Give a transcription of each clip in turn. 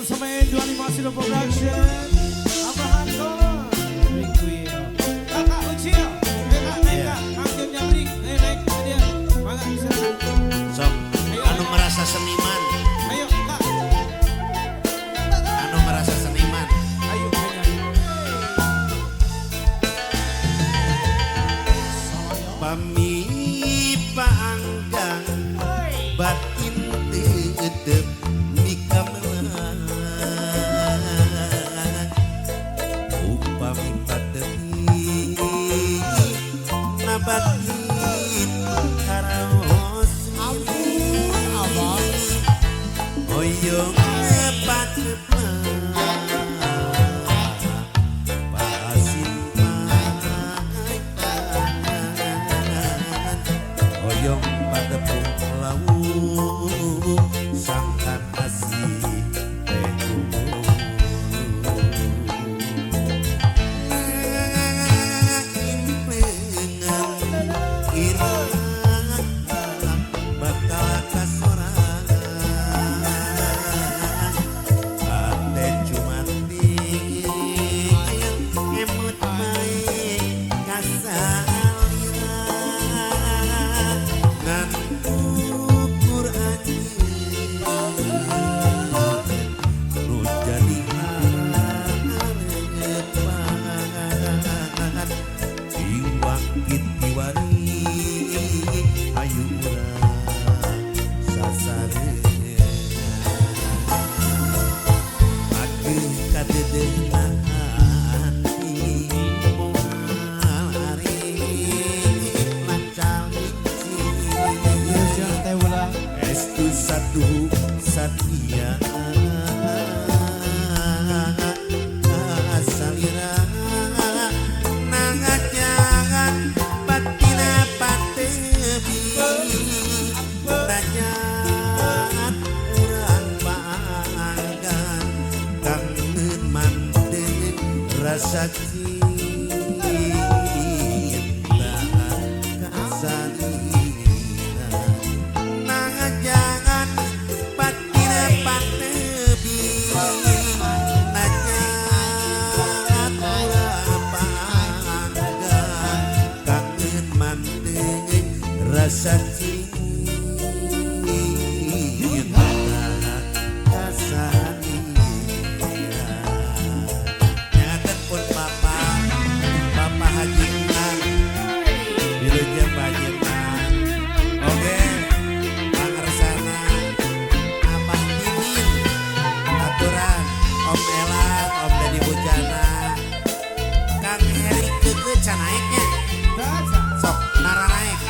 bersama Enjo Animasi dan Production. Abraham Dolan, Rick Will, Kakak Ucil, Neka, Hakim Nyabrik, naik dia, mangga silakan. Sok, anu merasa seniman, Ayo Kak, anu merasa seniman. ayo ayo. Pami paanggang batin tetep di kamelan. Upami patepi nabatin karaos oyong patepan pasin oyong patepung lawu sangkan asih tehu impengan irang bakal kasorangan ate cuman emut baik kasaliran ngan ukur aja nu jadi harepan diwakit diwari ayu urang sasareuna pageuh kadedengan hati moal arek lancalik Jangan teh ulang. Estu satu satia asalira nangajangan batina patebi najan urang paanggan kangen mantep rasa cinta kasalira nangajangan batina patebi najan urang paanggan kangen mantep rasa cinta kasalira nyatet pun Papa Hajiman Wilujeng Bajiman oke pangersana Abah Mimin aturan Om Elang Om Deddy Bujana Kang Heri Keke can naiknya sok nara naik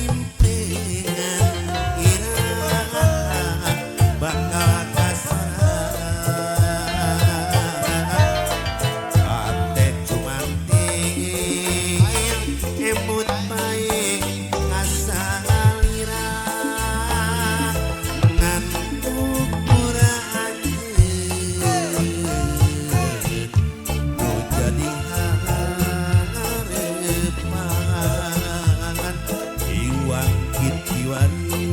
impengan irang bakal kasaran ate cuman emut baik kasalira ngan ukur anjeun nu jadi harepan diwakit diwari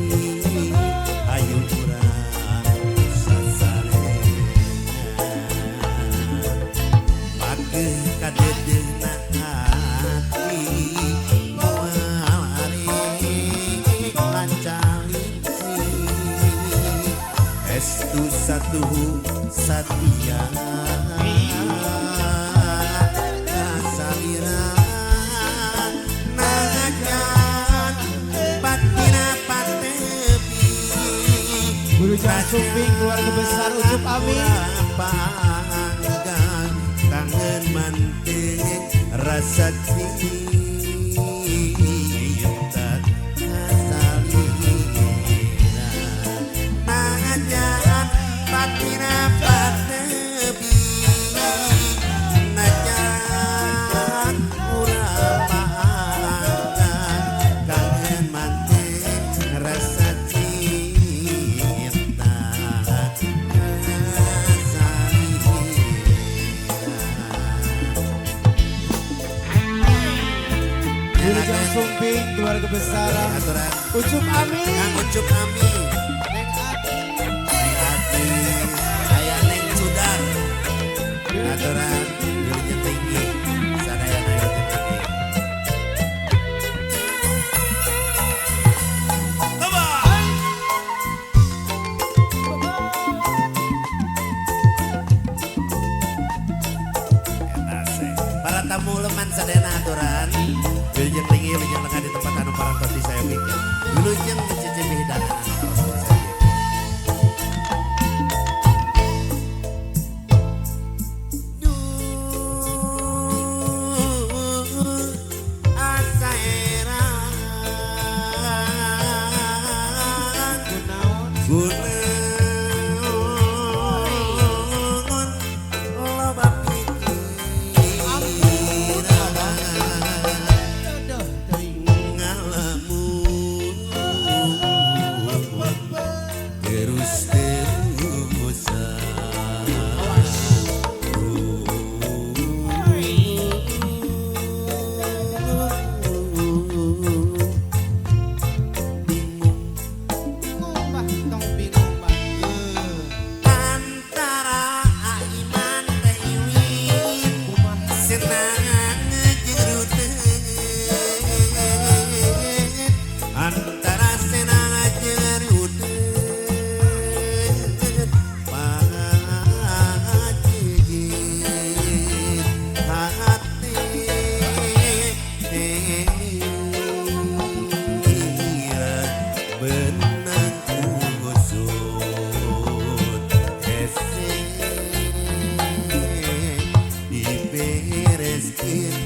ayu urang sasareuna pageuh kadedeuna hati moal arek lancalik estu satu satia kasalira nangajan batina patebi Guru Jangan Sumping, keluarga besar Ucup Amin. panggang kangen mantep rasa cinta kasalira nangajan batina patebi najan urang paanggan kangen mantep rasa cinta Guru Jangan Sumping, keluarga besar aturan Ucup Amin. Kang Ucup Amin Gunaon loba pikiran Aduh, teuing. ngalamun terus-terusan. Bingung bah, tong bingung bah. Antara iman teh iwin senang ngejeruteun, antara senang ngejeruteun pangajijit hati benang kusut hese dibereskeun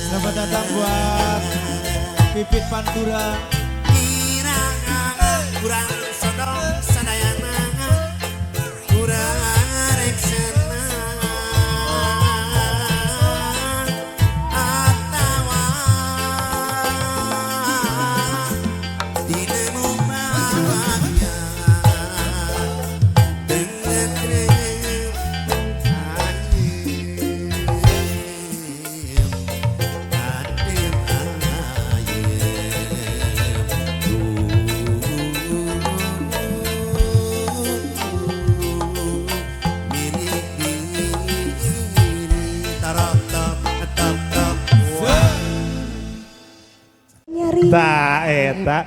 Selamat datang buat Pipit Pantura. kurang sodong sadayana kurang reksana atawa dinemu bahagia dengan Tak eta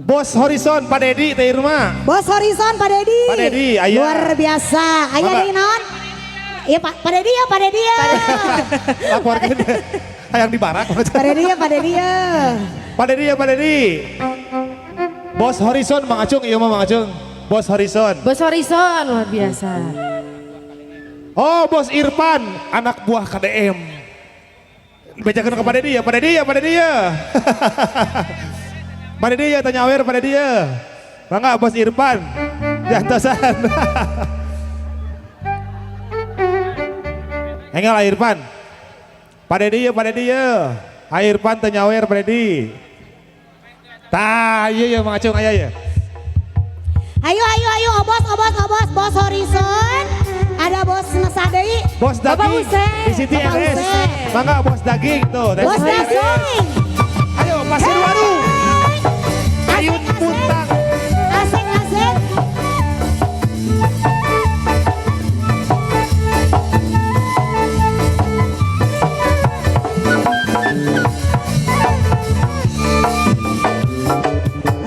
Bos Horizon Pak Dedi teh rumah. Bos Horizon Pak Dedi. Pak Dedi, aya. Luar biasa. Aya Mangga. deui naon? Iya Pak Dedi ya, Pak Dedi ya. Laporkeun hayang dibarak. Pak Dedi ya, Pak Dedi ya. Pak Dedi ya Pak Dedi. Bos Horizon Mang Acung ieu mah Mang Acung. Bos Horizon. Bos Horizon luar biasa. Oh Bos Irfan anak buah KDM. Bejakeun ke Pak Dedi ya Pak Dedi ya Pak Dedi ya. Pak Dedi ya tanya awer Pak Dedi ya. Mangga Bos Irfan. Jantosan. Enggal Irfan. Pak Dedi ya Pak Dedi ya. Irfan tanya awer Pak Dedi. Tah ieu ya Mang Acung aya ya. Ayo Bos Horizon. Ada Bos Nasadei. Bos Bapak daging Hussein. di Siti Bapak RS. Hussein. Mangga Bos daging tuh. dari Bos Siti RS. Daging. Ayo Pasir Waru. Ayun Asik, asik. Puntang. Asik.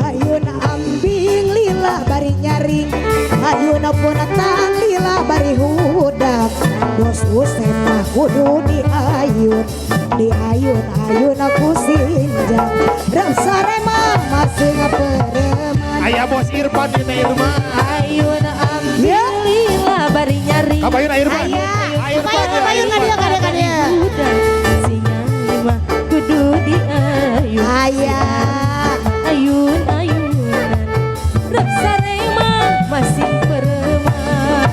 Ayuna ambing lila bari nyaring. Ayuna punatang lila bari hudak. Bos Hussein mah kudu diayun aku sinjang. Ramsare mah masih ngapereman. Ayah Bos Irfan di teh rumah. Ayuna ambil Ya. lila bari nyari. Kabayun Irfan. Aya. Kabayun kadea. Udah siang lima kudu diayun. Aya. Ayunan rasa rema masih pereman.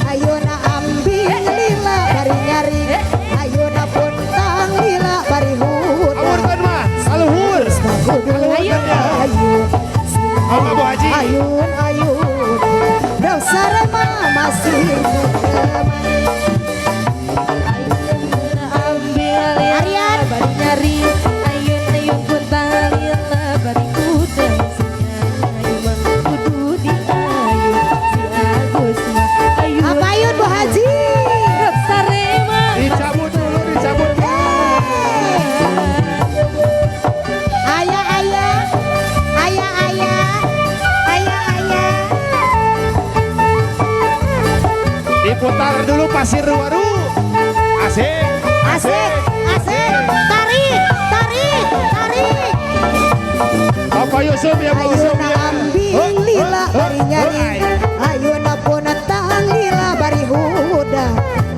Ayuna ambing lila bari nyaring. Ayuna puntang lila bari hudak. Amurkan mah. Saluhur. Ayun. Kalau Abu Haji. Ayun. Dasar mah masih berteman. Ayuna ambil lila Aryan. bari nyari. Ayun puntang lila bari udang. Siang lima kudu diayun. Si Agus mah ayun. Apa ayun Bu Haji? Rasa rema Dicabut dulu, dicabut. Ayah. Diputar dulu Pasir Waru. Asik. Asik. Tarik. Bapak Yusuf ya Pak Yusuf Ayuna ya. ambing lila bari nyaring. Ayuna punatang lila bari hudak.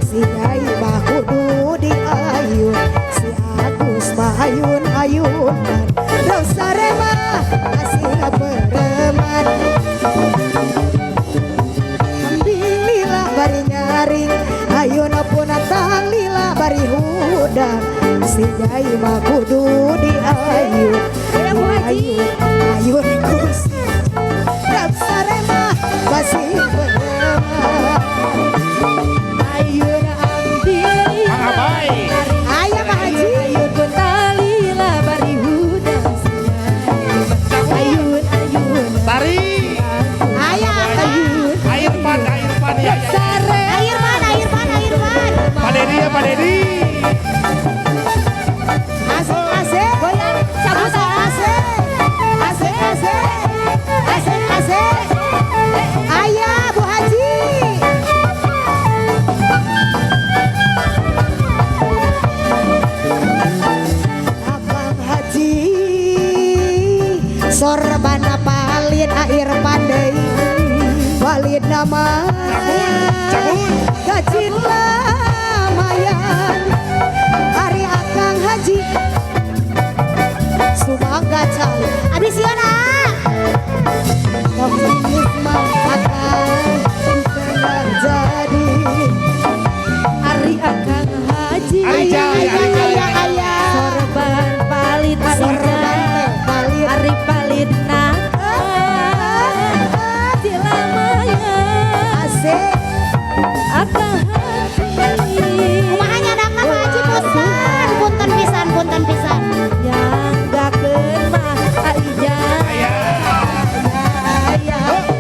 Si Nyai mah kudu diayun. Si Agus mah ayun-ayunan dosa remah kasih pereman kambing lila bari nyaring ayuna pun tang lila bari hudang si jai mah kudu diayun ayun kusi dosa remah kasih pereman ayun ambil Kang Abai. ayah Pak Haji ayun pun talila bari hudang ayun ayun Tari. ayah Air pan ya. sare air pan Pak Dedi ya Pak Dedi. asik asik goyang cabut asik asik asik asik asik ayah Bu Haji Abang Haji sorbana palit air pandai palit nama Cabut. gajin lamayan hari akang haji sumangga cali abis ya nak optimis akan benar jadi hari akan haji Hari jaya, hari jaya. ayah sorban palit sorban teh palit hari palit nah dilamaya asik akan haji kumahanya ada Kang Haji punten punten pisan yang gak kemah aijah ayah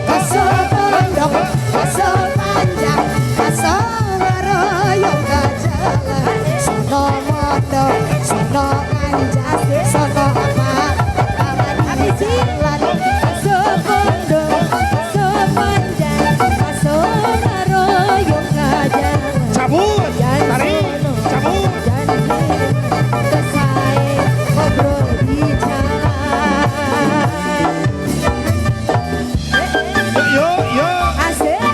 kaso pondok kaso panjang kaso ngaroyong kajalan sono moto sono anjas sono apa paman jalan kaso pondok kaso panjang kaso ngaroyong kajalan Cabut. Tari. Cabut. janji kesae ngobrol di jalan Yuk. asik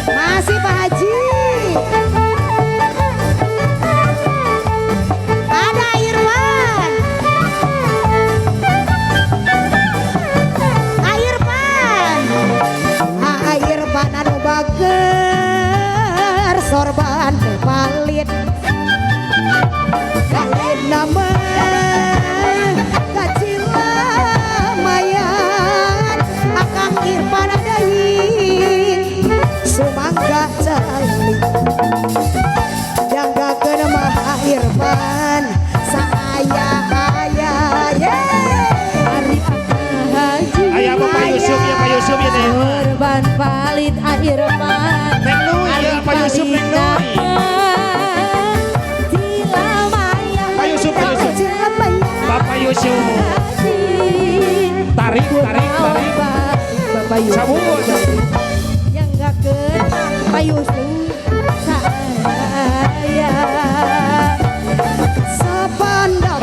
masih Pak Haji ada Irwan Irwan anu bager sorban teh palit palit nama kacil mayan akang Irfan deui sumangga cali jangga keun mah Irfan saaya aya ye hari akan haji Ayah Bapak Yusuf ya Pak Yusuf ya Neng. korban palit air man Neng Nui ya Pak Yusuf Neng Nui. Pak Yusuf Pak Yusuf. Bapak Yusuf. Tarik. Bapak Yusuf Cabut. yang gak kenal Pak Yusuf saya Sepandang,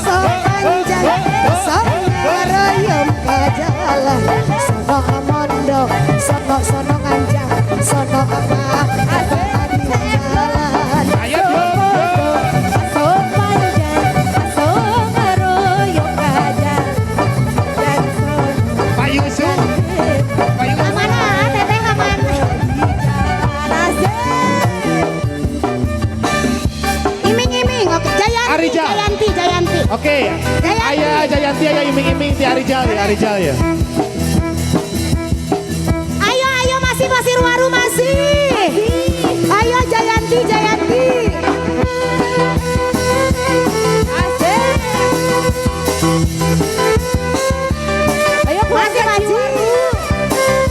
sepanjang, sengarayam kajalan. Sono mondok, sono nganjang, sono apa di jalan. Ayo yuk. kaso panjang kaso ngaroyong kajalan dan Pak Yusuf. Pak Yusuf. Kamana, teteh kamana? Iming-iming, oke. Arijal. Jayanti. Oke. Ayah Jayanti ayah iming-iming di Arijal ya. Ayo masih ruaru masih. Ayo Jayanti. ayo Masih maju.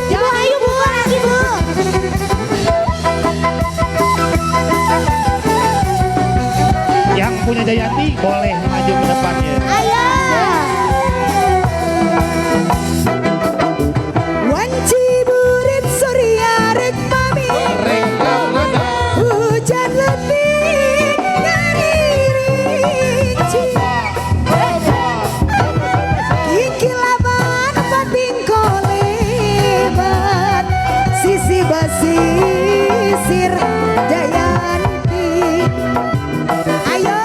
Ibu ayo Bu lagi Bu. Yang punya Jayanti boleh maju ke depannya. Ayo. Wanci burit surya rek mami. Hujan lebih ngaririnci. Kiki laban pating kolebat. Sisi basisir Jayanti. Ayo.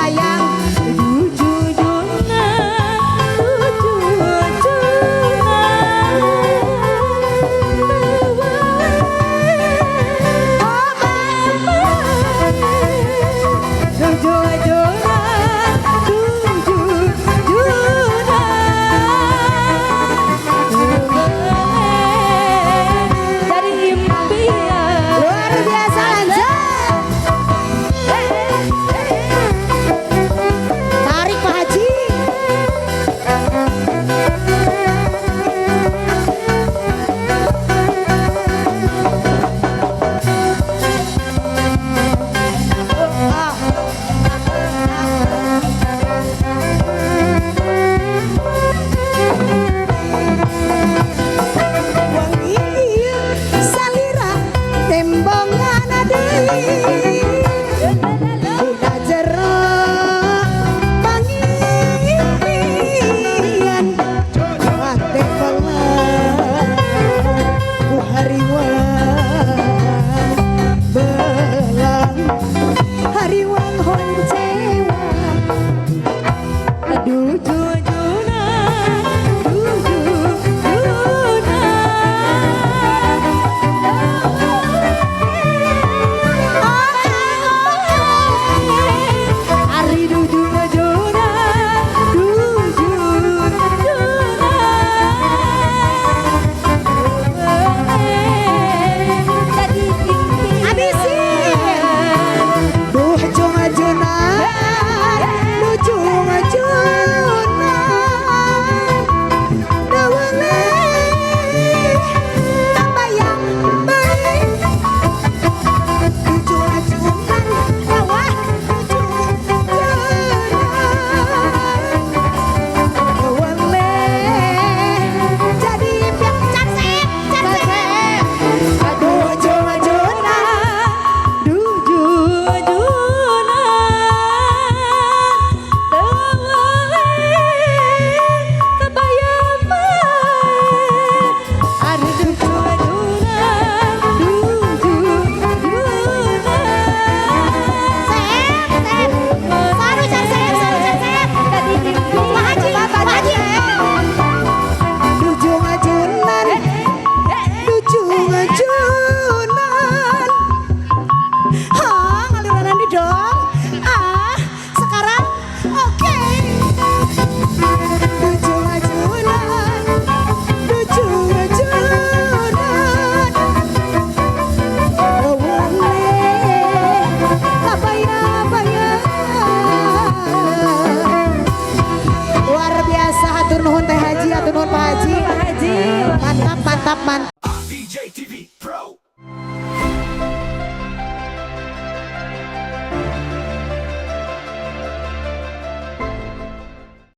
sayang